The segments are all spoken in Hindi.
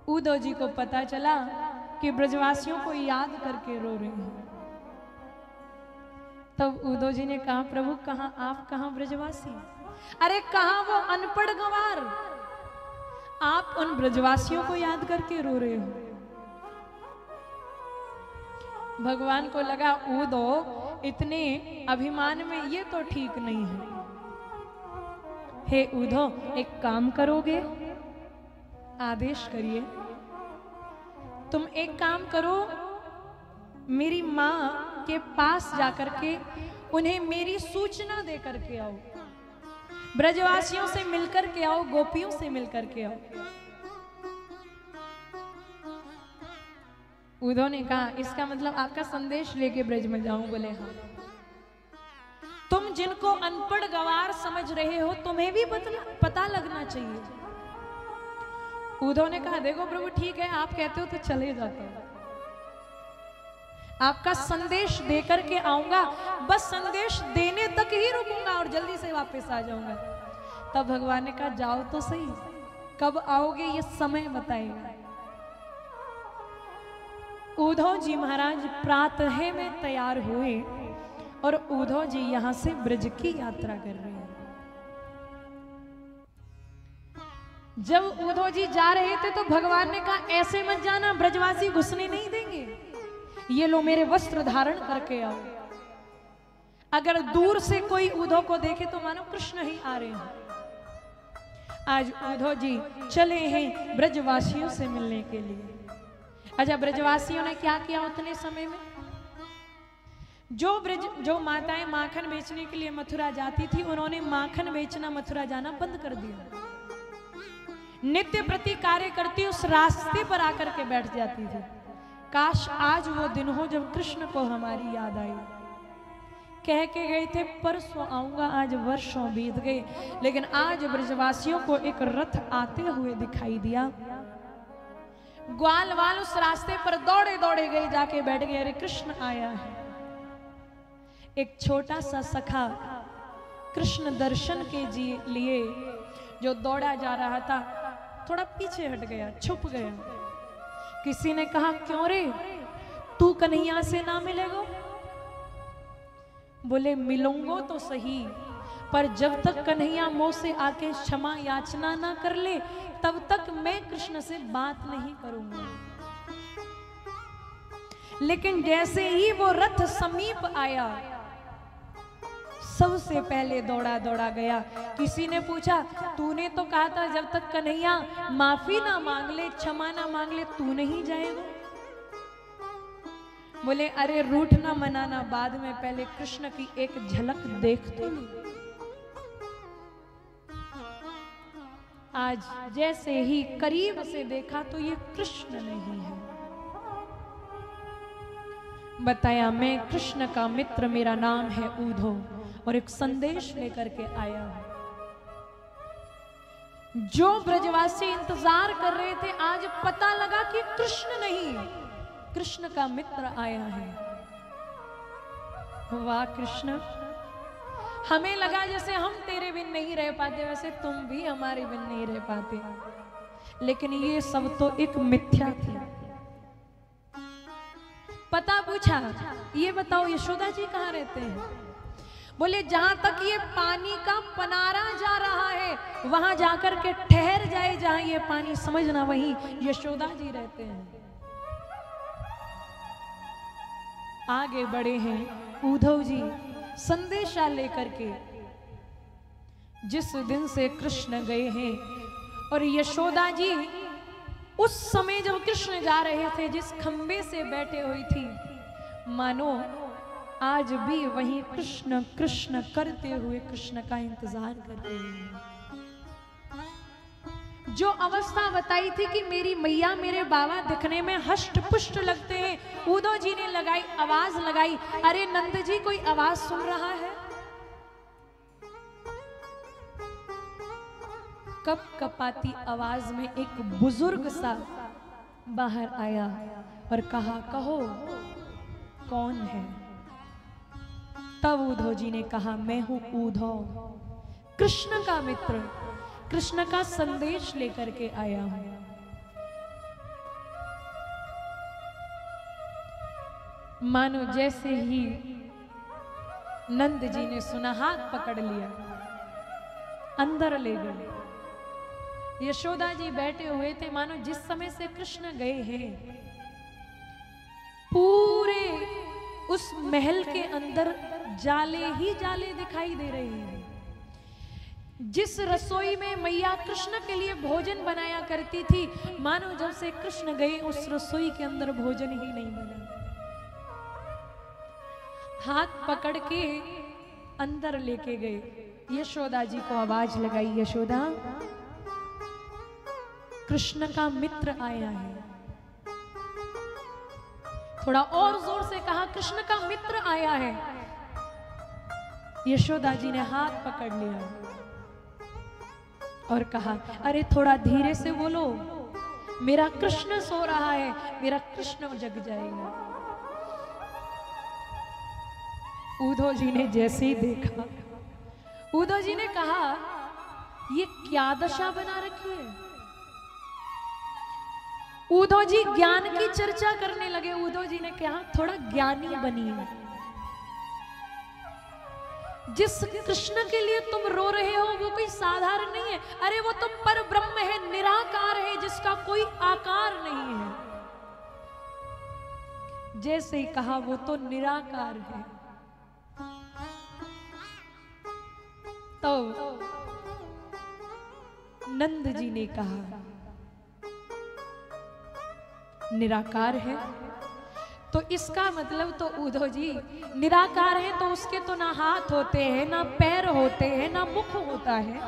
उद्धव जी को पता चला कि ब्रजवासियों को याद करके रो रहे हैं। तब उद्धव जी ने कहा, प्रभु कहां आप, कहां ब्रजवासी? अरे कहां वो अनपढ़ गंवार, आप उन ब्रजवासियों को याद करके रो रहे हो। भगवान को लगा उद्धव इतने अभिमान में ये तो ठीक नहीं है। हे उद्धव, एक काम करोगे? आदेश करिए। तुम एक काम करो, मेरी मां के पास जाकर के उन्हें मेरी सूचना दे करके आओ, ब्रजवासियों से मिलकर के आओ, गोपियों से मिलकर के आओ। उद्धव ने कहा, इसका मतलब आपका संदेश लेके ब्रज में जाऊं? बोले हाँ। तुम जिनको अनपढ़ गंवार समझ रहे हो, तुम्हें भी पता लगना चाहिए। उद्धव ने कहा, देखो प्रभु ठीक है, आप कहते हो तो चले जाता हूं, आपका संदेश देकर के आऊंगा, बस संदेश देने तक ही रुकूंगा और जल्दी से वापस आ जाऊंगा। तब भगवान ने कहा, जाओ तो सही, कब आओगे ये समय बताएगा। उद्धव जी महाराज प्रातः में तैयार हुए और उद्धव जी यहां से ब्रज की यात्रा कर रहे हैं। जब उद्धव जी जा रहे थे तो भगवान ने कहा, ऐसे मत जाना, ब्रजवासी घुसने नहीं देंगे, ये लो मेरे वस्त्र धारण करके आओ। अगर दूर से कोई उद्धव को देखे तो मानो कृष्ण ही आ रहे हैं। आज उद्धव जी चले हैं ब्रजवासियों से मिलने के लिए। अच्छा, ब्रजवासियों ने क्या किया उतने समय में? जो माताएं माखन बेचने के लिए मथुरा जाती थी, उन्होंने माखन बेचना, मथुरा जाना बंद कर दिया। नित्य प्रति कार्य करती उस रास्ते पर आकर के बैठ जाती थी। काश आज वो दिन हो जब कृष्ण को हमारी याद आई। कह के गए थे परसों आऊंगा, आज वर्षों बीत गए, लेकिन आज ब्रजवासियों को एक रथ आते हुए दिखाई दिया। ग्वाल वाल उस रास्ते पर दौड़े दौड़े गए, जाके बैठ गए, अरे कृष्ण आया है। एक छोटा सा सखा कृष्ण दर्शन के लिए जो दौड़ा जा रहा था, थोड़ा पीछे हट गया, छुप गया। किसी ने कहा, क्यों रे, तू कन्हैया से ना मिलेगा? बोले, मिलूंगो तो सही, पर जब तक कन्हैया मुंह से आके क्षमा याचना ना कर ले, तब तक मैं कृष्ण से बात नहीं करूंगा। लेकिन जैसे ही वो रथ समीप आया, सबसे पहले दौड़ा दौड़ा गया। किसी ने पूछा, तूने तो कहा था जब तक कन्हैया माफी ना मांग ले, क्षमा ना मांग ले, तू नहीं जाएगा? बोले, अरे रूठ ना मनाना, बाद में पहले कृष्ण की एक झलक देख तो लो। आज जैसे ही करीब से देखा तो ये कृष्ण नहीं है। बताया, मैं कृष्ण का मित्र, मेरा नाम है उद्धव, और एक संदेश लेकर के आया हूं। जो ब्रजवासी इंतजार कर रहे थे, आज पता लगा कि कृष्ण नहीं, कृष्ण का मित्र आया है। वाह कृष्ण, हमें लगा जैसे हम तेरे बिन नहीं रह पाते, वैसे तुम भी हमारे बिन नहीं रह पाते, लेकिन ये सब तो एक मिथ्या थी। पता पूछा, ये बताओ यशोदा जी कहाँ रहते हैं? बोले, जहां तक ये पानी का पनारा जा रहा है, वहां जाकर के ठहर जाए, जहां ये पानी समझना वहीं यशोदा जी रहते हैं। आगे बढ़े हैं उद्धव जी संदेशा लेकर के। जिस दिन से कृष्ण गए हैं, और यशोदा जी उस समय जब कृष्ण जा रहे थे, जिस खंबे से बैठे हुई थी, मानो आज भी वहीं कृष्ण कृष्ण करते हुए कृष्ण का इंतजार कर रहे हैं। जो अवस्था बताई थी कि मेरी मैया मेरे बाबा दिखने में हष्ट पुष्ट लगते हैं, उद्धव जी ने लगाई, आवाज लगाई, अरे नंद जी कोई आवाज सुन रहा है? कप कपाती आवाज में एक बुजुर्ग सा बाहर आया और कहा, कहो कौन है? तब उद्धव जी ने कहा, मैं हूं उद्धव, कृष्ण का मित्र, कृष्ण का संदेश लेकर के आया हूं। मानो जैसे ही नंद जी ने सुना, हाथ पकड़ लिया, अंदर ले गए। यशोदा जी बैठे हुए थे, मानो जिस समय से कृष्ण गए हैं पूरे उस महल के अंदर जाले ही जाले दिखाई दे रहे हैं। जिस रसोई में मैया कृष्ण के लिए भोजन बनाया करती थी, मानो जब से कृष्ण गए उस रसोई के अंदर भोजन ही नहीं बना। हाथ पकड़ के अंदर लेके गए। यशोदा जी को आवाज लगाई, यशोदा कृष्ण का मित्र आया है। थोड़ा और जोर से कहा, कृष्ण का मित्र आया है। यशोदा जी ने हाथ पकड़ लिया और कहा, अरे थोड़ा धीरे से बोलो, मेरा कृष्ण सो रहा है, मेरा कृष्ण जग जाएगा। उद्धव जी ने जैसे ही देखा, उद्धव जी ने कहा, ये क्या दशा बना रखी है। उद्धव जी ज्ञान की चर्चा करने लगे। उद्धव जी ने कहा, थोड़ा ज्ञानी बनिए। जिस कृष्ण के लिए तुम रो रहे हो वो कोई साधारण नहीं है। अरे वो तो पर ब्रह्म है, निराकार है, जिसका कोई आकार नहीं है। जैसे ही कहा, वो तो निराकार है। तो नंद जी ने कहा, निराकार है तो इसका मतलब तो उद्धव जी निराकार है तो उसके तो ना हाथ होते हैं, ना पैर होते हैं, ना मुख होता है।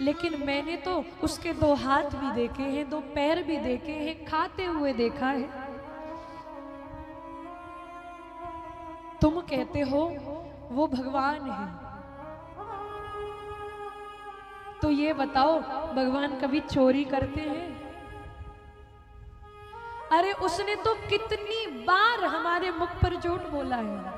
लेकिन मैंने तो उसके 2 हाथ भी देखे हैं, 2 पैर भी देखे हैं, खाते हुए देखा है। तुम कहते हो वो भगवान है, तो ये बताओ भगवान कभी चोरी करते हैं? अरे उसने तो कितनी बार हमारे मुख पर झूठ बोला है।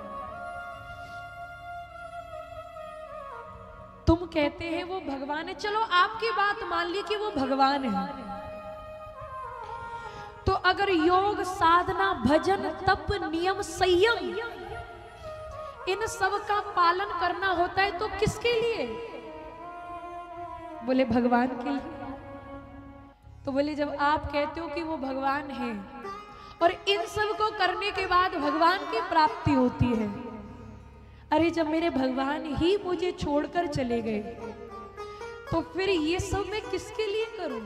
तुम कहते हैं वो भगवान है, चलो आपकी बात मान ली कि वो भगवान है। तो अगर योग, साधना, भजन, तप, नियम, संयम इन सब का पालन करना होता है तो किसके लिए? बोले भगवान के लिए। तो बोले जब आप कहते हो कि वो भगवान है और इन सब को करने के बाद भगवान की प्राप्ति होती है, अरे जब मेरे भगवान ही मुझे छोड़कर चले गए तो फिर ये सब मैं किसके लिए करूं?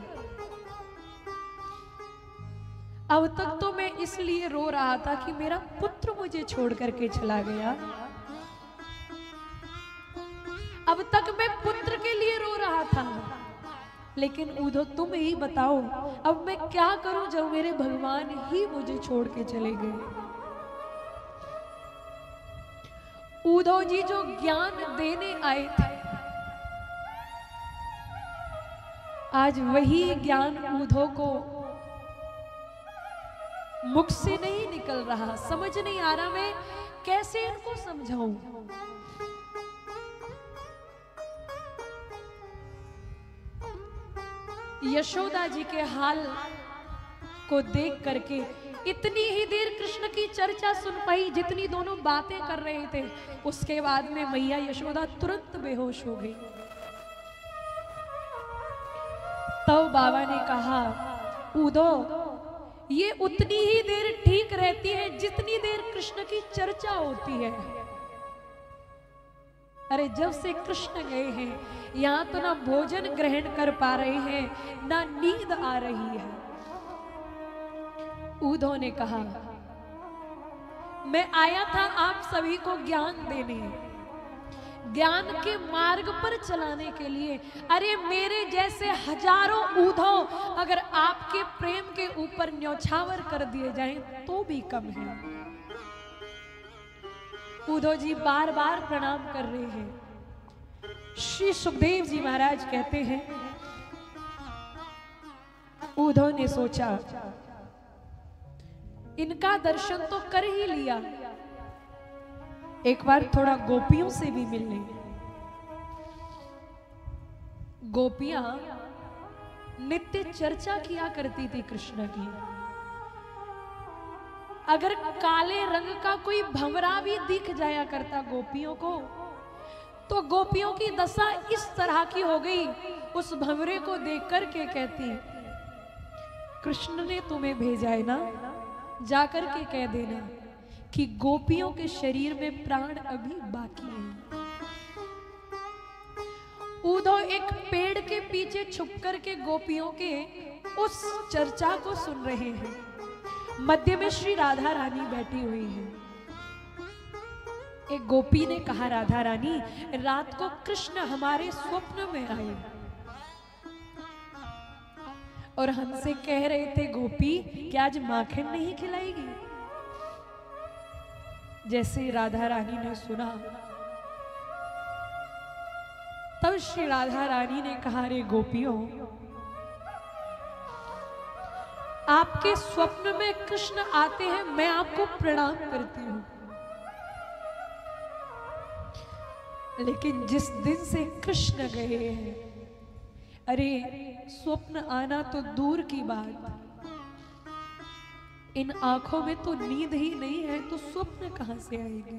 अब तक तो मैं इसलिए रो रहा था कि मेरा पुत्र मुझे छोड़ करके चला गया। अब तक मैं पुत्र के लिए रो रहा था। लेकिन उद्धव तुम ही बताओ, अब मैं क्या करूं जब मेरे भगवान ही मुझे छोड़ के चले गए। उद्धव जी जो ज्ञान देने आए थे, आज वही ज्ञान उद्धव को मुख से नहीं निकल रहा। समझ नहीं आ रहा मैं कैसे इनको समझाऊं। यशोदा जी के हाल को देख करके इतनी ही देर कृष्ण की चर्चा सुन पाई जितनी दोनों बातें कर रहे थे। उसके बाद में मैया यशोदा तुरंत बेहोश हो गई। तब बाबा ने कहा, उद्धव ये उतनी ही देर ठीक रहती है जितनी देर कृष्ण की चर्चा होती है। अरे जब से कृष्ण गए हैं यहाँ तो ना भोजन ग्रहण कर पा रहे हैं, ना नींद आ रही है। उद्धव ने कहा, मैं आया था आप सभी को ज्ञान देने, ज्ञान के मार्ग पर चलाने के लिए। अरे मेरे जैसे हजारों उद्धव अगर आपके प्रेम के ऊपर न्यौछावर कर दिए जाएं तो भी कम है। उद्धव जी बार बार प्रणाम कर रहे हैं। श्री सुखदेव जी महाराज कहते हैं, उद्धव ने सोचा इनका दर्शन तो कर ही लिया, एक बार थोड़ा गोपियों से भी मिल लें। गोपियां नित्य चर्चा किया करती थी कृष्ण की। अगर काले रंग का कोई भंवरा भी दिख जाया करता गोपियों को, तो गोपियों की दशा इस तरह की हो गई, उस भंवरे को देख कर के कहती, कृष्ण ने तुम्हें भेजा है ना, जाकर के कह देना कि गोपियों के शरीर में प्राण अभी बाकी है। उद्धव एक पेड़ के पीछे छुप कर के गोपियों के उस चर्चा को सुन रहे हैं। मध्य में श्री राधा रानी बैठी हुई है। एक गोपी ने कहा, राधा रानी, रात को कृष्ण हमारे स्वप्न में आए और हमसे कह रहे थे, गोपी क्या आज माखन नहीं खिलाएगी? जैसे राधा रानी ने सुना, तब श्री राधा रानी ने कहा, रे गोपियों, आपके स्वप्न में कृष्ण आते हैं, मैं आपको प्रणाम करती हूं, लेकिन जिस दिन से कृष्ण गए हैं, अरे स्वप्न आना तो दूर की बात, इन आंखों में तो नींद ही नहीं है, तो स्वप्न कहां से आएंगे?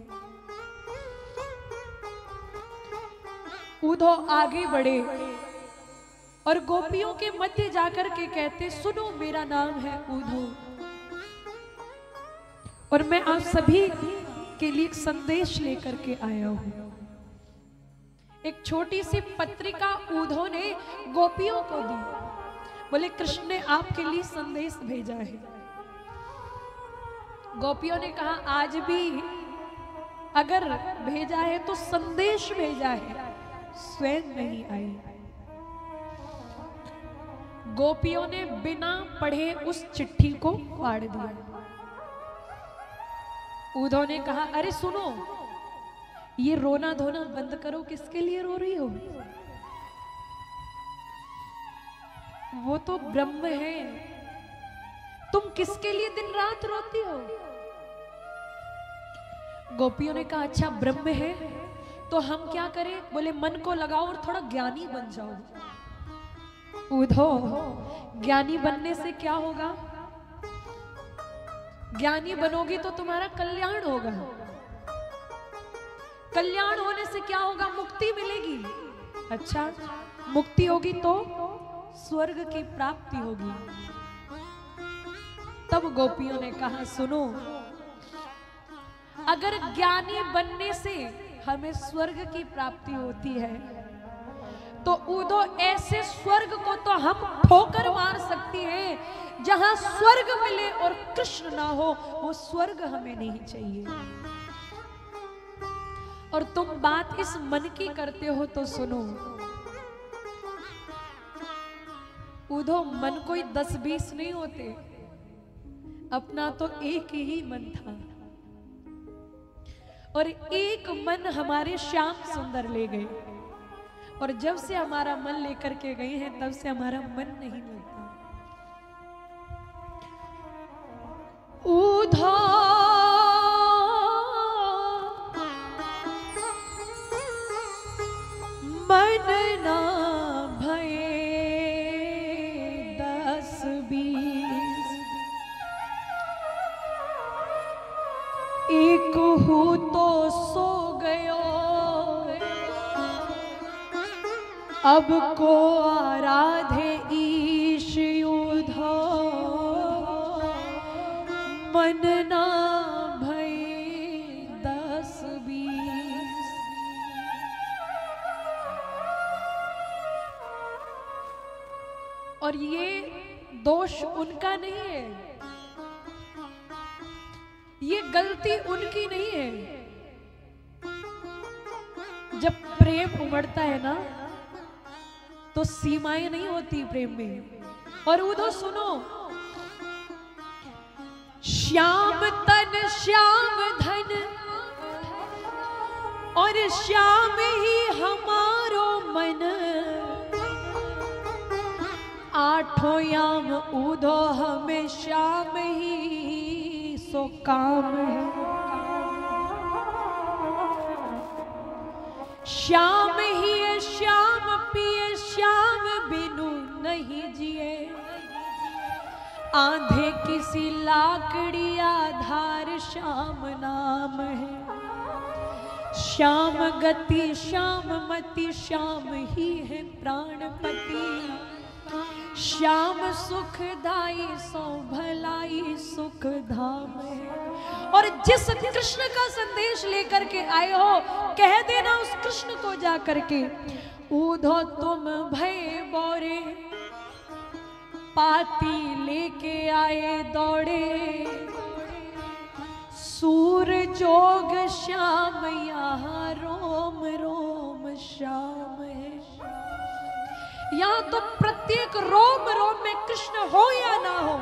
उद्धव आगे बढ़े और गोपियों के मध्य जाकर के कहते, सुनो, मेरा नाम है उद्धव और मैं आप सभी के लिए एक संदेश लेकर के आया हूं। एक छोटी सी पत्रिका उद्धव ने गोपियों को दी, बोले कृष्ण ने आपके लिए संदेश भेजा है। गोपियों ने कहा, आज भी अगर भेजा है तो संदेश भेजा है, स्वयं नहीं आई। गोपियों ने बिना पढ़े उस चिट्ठी को फाड़ दिया। उद्धव ने कहा, अरे सुनो, ये रोना धोना बंद करो, किसके लिए रो रही हो? वो तो ब्रह्म है, तुम किसके लिए दिन रात रोती हो? गोपियों ने कहा, अच्छा ब्रह्म है तो हम क्या करें? बोले मन को लगाओ और थोड़ा ज्ञानी बन जाओ। उद्धव, ज्ञानी बनने से क्या होगा? ज्ञानी बनोगी तो तुम्हारा कल्याण होगा। कल्याण होने से क्या होगा? मुक्ति मिलेगी। अच्छा, मुक्ति होगी तो स्वर्ग की प्राप्ति होगी। तब गोपियों ने कहा, सुनो, अगर ज्ञानी बनने से हमें स्वर्ग की प्राप्ति होती है, तो उद्धव ऐसे स्वर्ग को तो हम ठोकर मार सकती हैं, जहां स्वर्ग मिले और कृष्ण ना हो, वो स्वर्ग हमें नहीं चाहिए। और तुम बात इस मन की करते हो तो सुनो, उद्धव, मन कोई 10-20 नहीं होते, अपना तो एक ही मन था और एक मन हमारे श्याम सुंदर ले गए, और जब से हमारा मन लेकर के गए हैं तब से हमारा मन नहीं मिलता। उद्धव, मन ना भये 10-20, एक हो तो सो गयो, अब को आराधे ईश उद्धव, मन ना भये 10-20। और ये दोष उनका नहीं है, ये गलती उनकी नहीं है। जब प्रेम उमड़ता है ना, तो सीमाएं नहीं होती प्रेम में। और उद्धव सुनो, श्याम तन श्याम धन और श्याम ही हमारो मन, आठों याम उद्धव हमें श्याम ही सो काम है। श्याम ही है श्याम पिए, श्याम बिनु नहीं जिए, आंधे किसी लाकड़ी आधार श्याम नाम है। श्याम गति श्याम मति श्याम ही है प्राणपति। श्याम सुखदाई सो भलाई सुख धाम है। और जिस कृष्ण का संदेश लेकर के आए हो, कह देना उस कृष्ण को जा करके, ऊधो तुम भय बोरे पाती लेके आए दौड़े। सूर जोग श्याम यहाँ रोम रोम श्याम है। यहाँ तो प्रत्येक रोम रोम में कृष्ण हो या ना हो,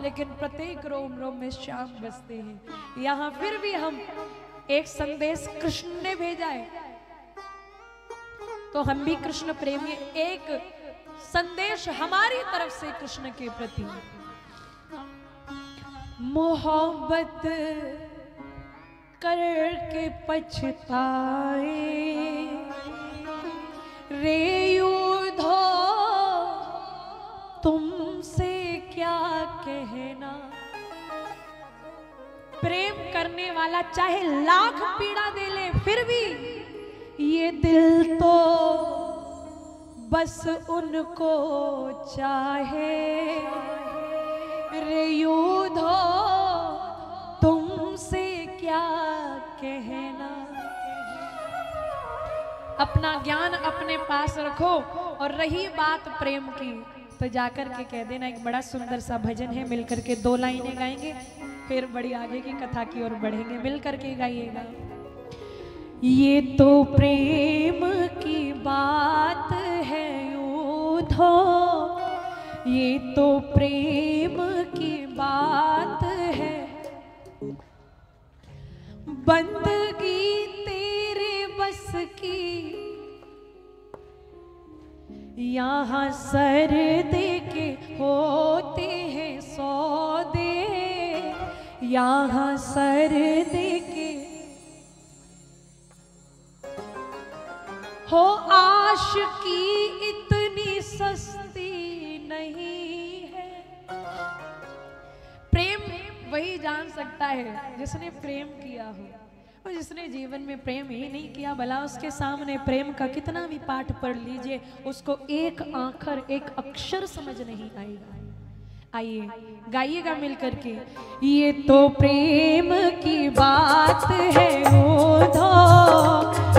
लेकिन प्रत्येक रोम रोम में श्याम बसते हैं। यहाँ फिर भी हम एक संदेश कृष्ण ने भेजा है, तो हम भी कृष्ण प्रेमी, एक संदेश हमारी तरफ से कृष्ण के प्रति। मोहब्बत करके पछताए रे यूधो तुमसे क्या कहना। प्रेम करने वाला चाहे लाख पीड़ा दे ले, फिर भी ये दिल तो बस उनको चाहे रे यूधो तुमसे क्या कहना। अपना ज्ञान अपने पास रखो, और रही बात प्रेम की तो जाकर के कह देना। एक बड़ा सुंदर सा भजन है, मिलकर के 2 लाइनें गाएंगे, फिर बड़ी आगे की कथा की ओर बढ़ेंगे। मिलकर के गाइएगा। ये तो प्रेम की बात है यूधो, ये तो प्रेम की बात है। बंदगी तेरे बस की यहाँ सर दे के होते हैं सौदे। यहाँ सर दे के हो आशिकी इतनी सस्ती नहीं है। प्रेम वही जान सकता है जिसने प्रेम किया हो, और जिसने जीवन में प्रेम ही नहीं किया, भला उसके सामने प्रेम का कितना भी पाठ पढ़ लीजिए, उसको एक आखर एक अक्षर समझ नहीं आएगा। आइए गाइएगा मिलकर के। ये तो प्रेम की बात है ऊधो,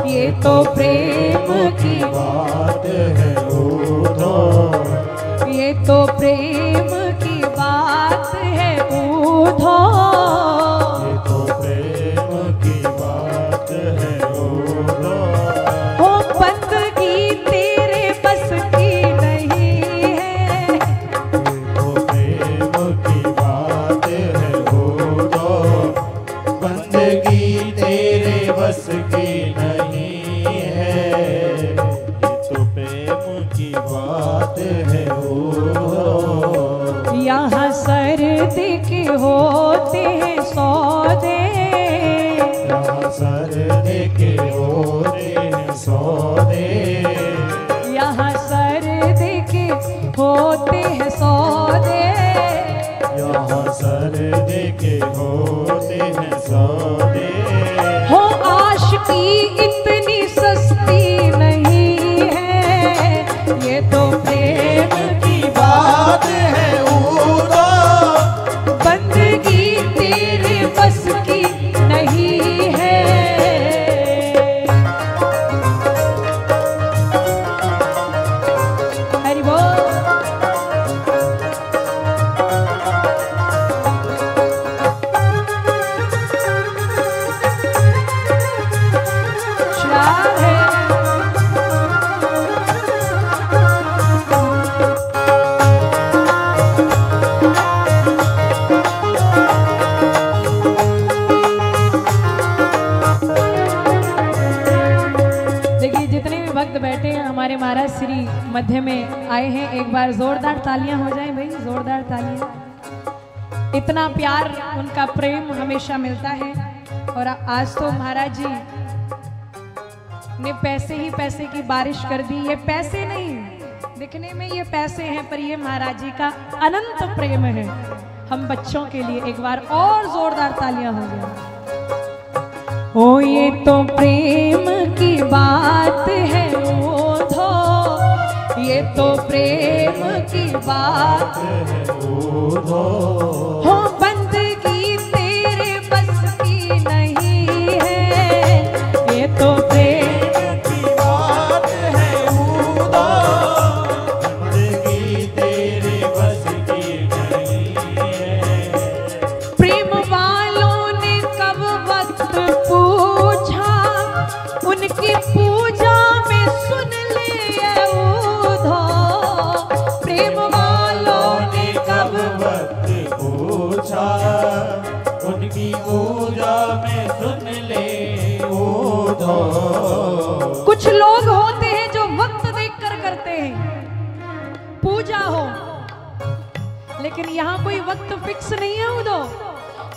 ये तो प्रेम की बात है ऊधो, ये तो प्रेम की बात है ऊधो, ये तो प्रेम की बात है ऊधो। हो बंदगी तेरे बस की नहीं है। ये तो प्रेम की बात है ऊधो, बंदगी तेरे बस की नहीं है। ये तो प्रेम की बात है ऊधो। यहाँ सर दे के होते हैं सौदे। यहाँ सर दे के होते हैं सौदे। यहाँ सर दे के होते हैं सौदे। यहाँ सर दे के होते हैं सौदे। हो आशिकी इतनी सस्ती नहीं है। ये तो प्रेम की बात है ऊधो, बंदगी तेरे बस की नहीं है। हरि बोल। श्राद्ध है। देखिए जितने भी भक्त बैठे हैं, हमारे महाराज श्री मध्य में आए हैं, एक बार जोरदार तालियां हो जाएं भाई, जोरदार तालियां। इतना प्यार, उनका प्रेम हमेशा मिलता है। और आज तो महाराज जी ने पैसे ही पैसे की बारिश कर दी। ये पैसे नहीं, दिखने में ये पैसे हैं पर ये महाराज जी का अनंत प्रेम है हम बच्चों के लिए। एक बार और जोरदार तालियां हो गया। ओ ये तो प्रेम की बात है ओधो, ये तो प्रेम की बात है ओधो। हो बंदगी तेरे बस की नहीं है, ये तो प्रेम की बात है ओधो, बंदगी तेरे बस की नहीं है। प्रेम वालों ने कब वक्त पूछा, उनकी पूजा में सुन ले ओधो। प्रेम वालों ने कब वक्त पूछा, उनकी पूजा में सुन ले ओधो। कुछ लोग होते हैं जो वक्त देखकर करते हैं पूजा हो, लेकिन यहाँ कोई वक्त फिक्स नहीं है उदो,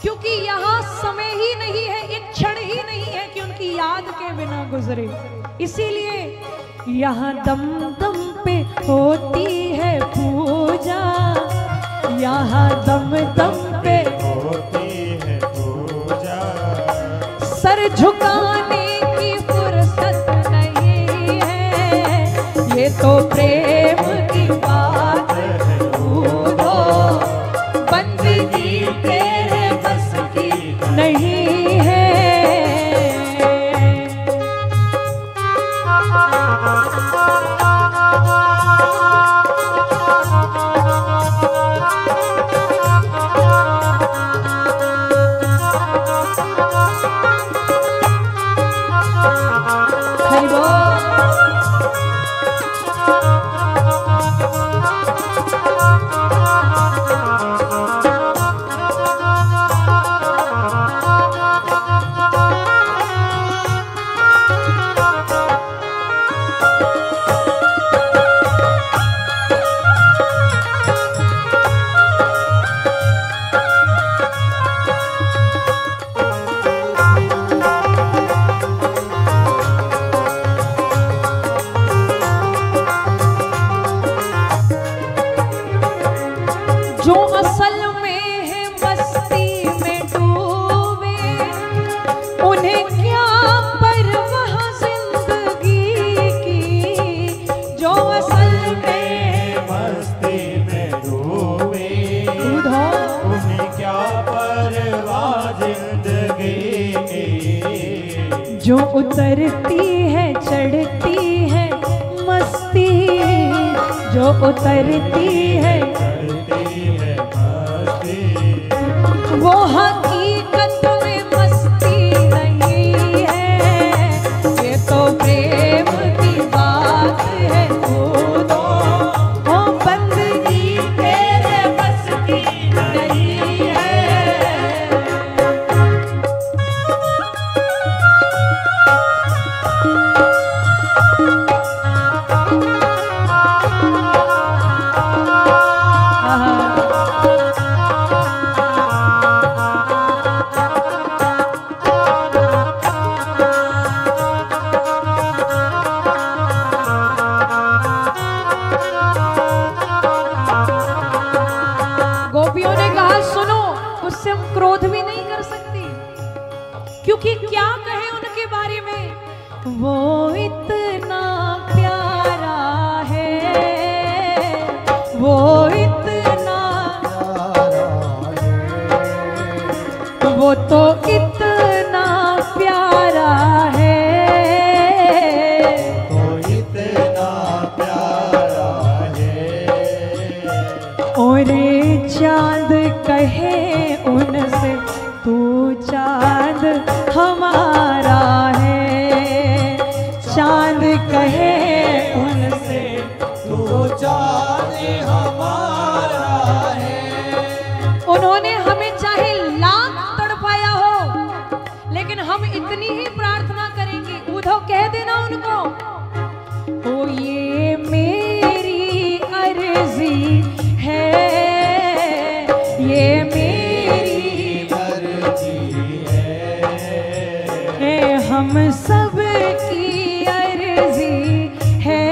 क्योंकि यहाँ समय ही नहीं है, एक क्षण ही नहीं है कि उनकी याद के बिना गुजरे। इसीलिए यहाँ दम दम पे होती है पूजा, यहाँ दम दम पे होती है पूजा। सर झुकाने की फुर्सत नहीं है, ये तो प्रेम की बात है ओधो। बंदगी तेरे बस की नहीं है। हरि बोल। जो असल में है मस्ती में डूबे, उन्हें क्या परवाह जिंदगी की। जो असल में है मस्ती में डूबे, उधो, उन्हें क्या परवाह जिंदगी की। जो उतरती है चढ़ती है मस्ती, जो उतरती है करती है मस्ती। वो हकीकत में मस्ती नहीं है, ये तो प्रेम की बात है ओधो। ओ बंदगी तेरे बस की नहीं है। गोपियों ने कहा सुनो, उससे हम क्रोध भी नहीं कर सकती, क्योंकि क्या कहे उनके बारे में। वो इतना प्यारा है, वो इतना, वो तो इतना प्यारा है। तो इतना प्यारा है। और चांद कहे उनसे तू चांद हमारा है, चांद कहे उनसे तू चाँद हमारा है। उन्होंने हमें चाहे लाख तड़पाया हो, लेकिन हम इतनी ही प्रार्थना करेंगे। उधो कह देना उनको, ओ ये मेरी अर्जी है, ये मेरी अर्जी है। हम सब की अर्जी है।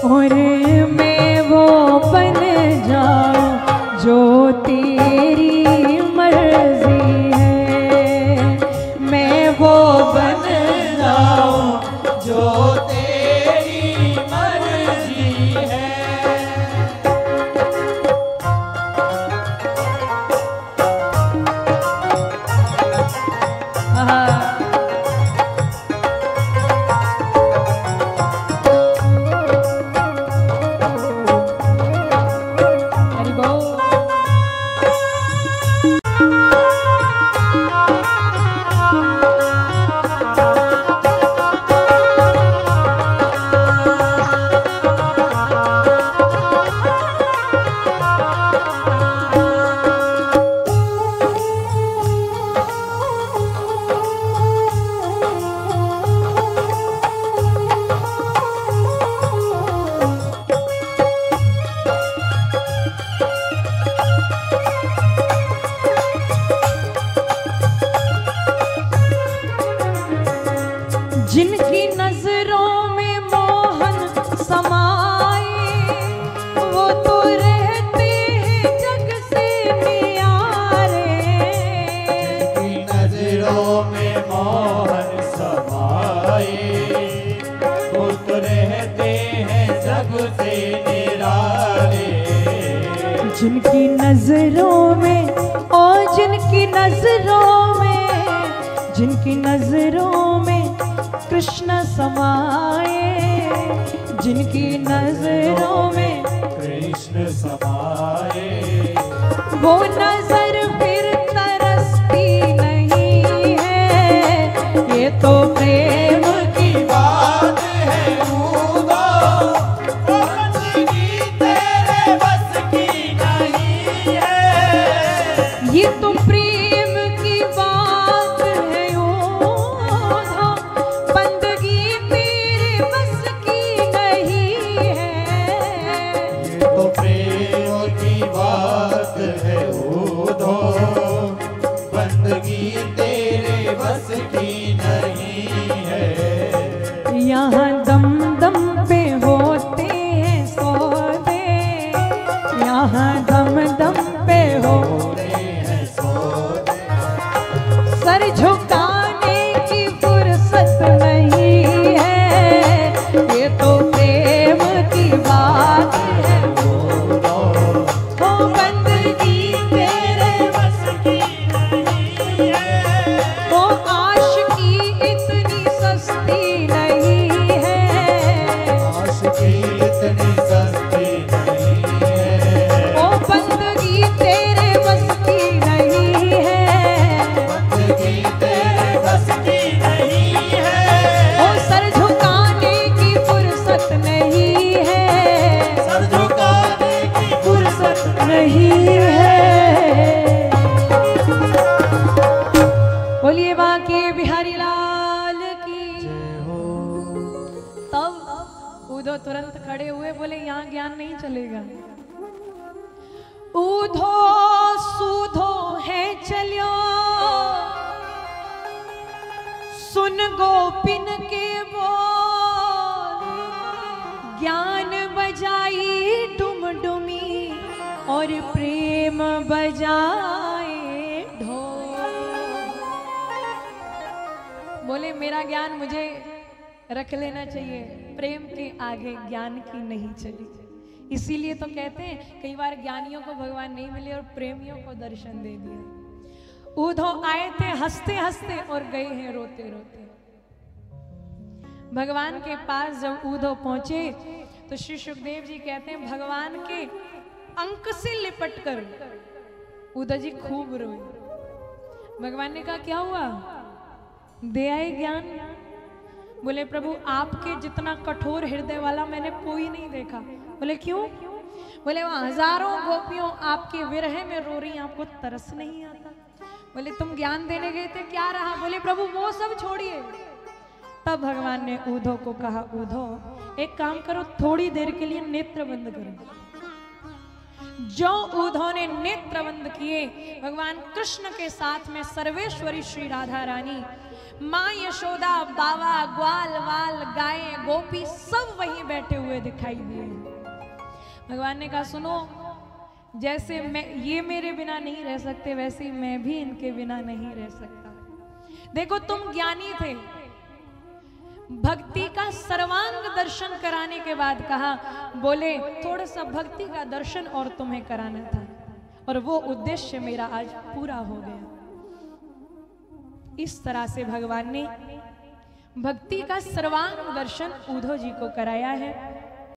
और मैं वो बन जाऊं जो तेरी मर्जी है, मैं वो बन जाऊं जो तेरी मर्जी है। हरि बोल। जिनकी नजरों में मोहन समाए, वो तो रहते हैं जग से न्यारे। जिनकी नजरों में मोहन समाए, वो तो रहते हैं जग से निराले। जिनकी नजरों में, और जिनकी नजरों में, जिनकी नजरों में कृष्ण समाए, जिनकी नजरों में कृष्ण समाए, वो नजर फिर तरसती नहीं है। ये तो प्रेम की बात है उदा, बंदगी तेरे बस की नहीं है। ये तो प्रेम की बात है ओधा, बंदगी तेरे बस की नहीं है। ये तो प्रेम की बात है उदो, बंदगी तेरे बस की नहीं है। यहाँ दम दम पे होते हैं सौदे, यहाँ दम दम पे होते हैं सौदे। सर झुकाने की फुर्सत नहीं है, ये तो प्रेम की बात है वो बंदगी तेरे बस की नहीं है। वो आशिकी इतनी सस्ती नहीं है, आशिकी इतनी सस्ती नहीं है। वो बंदगी तेरे बस की नहीं है। बंदगी तेरे बस की नहीं है। वो सर झुकाने की फुर्सत नहीं है, सर झुकाने की फुर्सत नहीं है। बोलिए बांके बिहारी लाल की। जय हो। तब उधो तुरंत खड़े हुए, बोले यहाँ ज्ञान नहीं चलेगा। उधो सूधो है चलियो, सुन गोपिन के बोल। ज्ञान बजाई डुमडुमी और प्रेम बजाए ढोल। बोले मेरा ज्ञान मुझे रख लेना चाहिए, प्रेम के आगे ज्ञान की नहीं चली। इसीलिए तो कहते हैं कई बार ज्ञानियों को भगवान नहीं मिले और प्रेमियों को दर्शन दे दिया। उधो आए थे हंसते हंसते और गए हैं रोते रोते। भगवान के पास जब उधो पहुंचे तो श्री सुखदेव जी कहते हैं भगवान के अंक से लिपट कर उधो जी खूब रोए। भगवान ने कहा क्या हुआ, दे आए ज्ञान। बोले प्रभु आपके जितना कठोर हृदय वाला मैंने कोई नहीं देखा। बोले क्यों? बोले वहां हजारों गोपियों आपके विरह में रो रही, आपको तरस नहीं आता। बोले तुम ज्ञान देने गए थे, क्या रहा? बोले प्रभु वो सब छोड़िए। तब भगवान ने उधो को कहा, उधो एक काम करो, थोड़ी देर के लिए नेत्र बंद करो। जो उधो ने नेत्र बंद किए, भगवान कृष्ण के साथ में सर्वेश्वरी श्री राधा रानी, माँ यशोदा, बावा, ग्वाल वाल, गाय, गोपी सब वहीं बैठे हुए दिखाई दिए। भगवान ने कहा सुनो, जैसे ये मेरे बिना नहीं रह सकते, वैसे ही मैं भी इनके बिना नहीं रह सकता। देखो तुम ज्ञानी थे, भक्ति का सर्वांग दर्शन कराने के बाद कहा, बोले थोड़ा सा भक्ति का दर्शन और तुम्हें कराना था, और वो उद्देश्य मेरा आज पूरा हो गया। इस तरह से भगवान ने भक्ति का सर्वांग दर्शन उद्धव जी को कराया है।